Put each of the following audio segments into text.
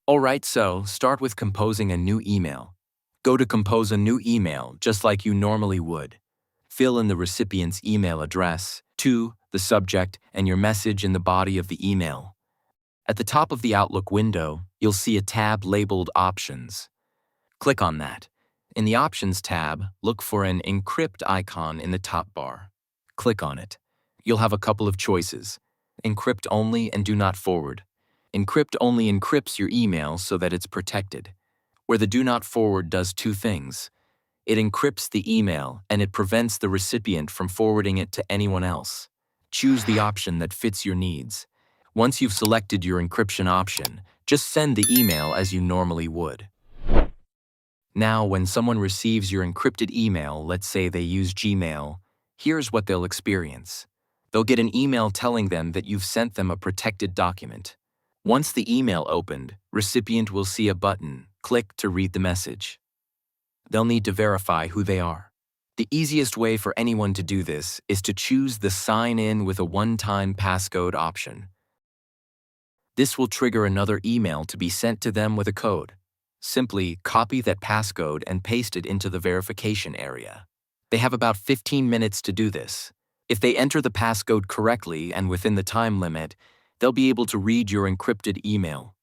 Alright, so start with composing a new email. Go to compose a new email just like you normally would. Fill in the recipient's email address, the subject, and your message in the body of the email. At the top of the Outlook window, you'll see a tab labeled Options. Click on that. In the Options tab, look for an Encrypt icon in the top bar. Click on it. You'll have a couple of choices: Encrypt only and Do not forward. Encrypt only encrypts your email so that it's protected, where the Do not forward does two things. It encrypts the email and it prevents the recipient from forwarding it to anyone else. Choose the option that fits your needs. Once you've selected your encryption option, just send the email as you normally would. Now, when someone receives your encrypted email, let's say they use Gmail, here's what they'll experience. They'll get an email telling them that you've sent them a protected document. Once the email opened, recipient will see a button, click to read the message. They'll need to verify who they are. The easiest way for anyone to do this is to choose the Sign In with a one-time passcode option. This will trigger another email to be sent to them with a code. Simply copy that passcode and paste it into the verification area. They have about 15 minutes to do this. If they enter the passcode correctly and within the time limit, they'll be able to read your encrypted email.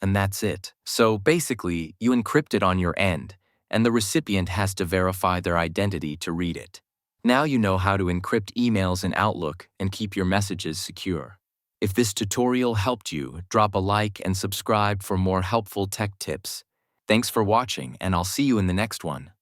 And that's it. So basically, you encrypt it on your end, and the recipient has to verify their identity to read it. Now you know how to encrypt emails in Outlook and keep your messages secure. If this tutorial helped you, drop a like and subscribe for more helpful tech tips. Thanks for watching, and I'll see you in the next one.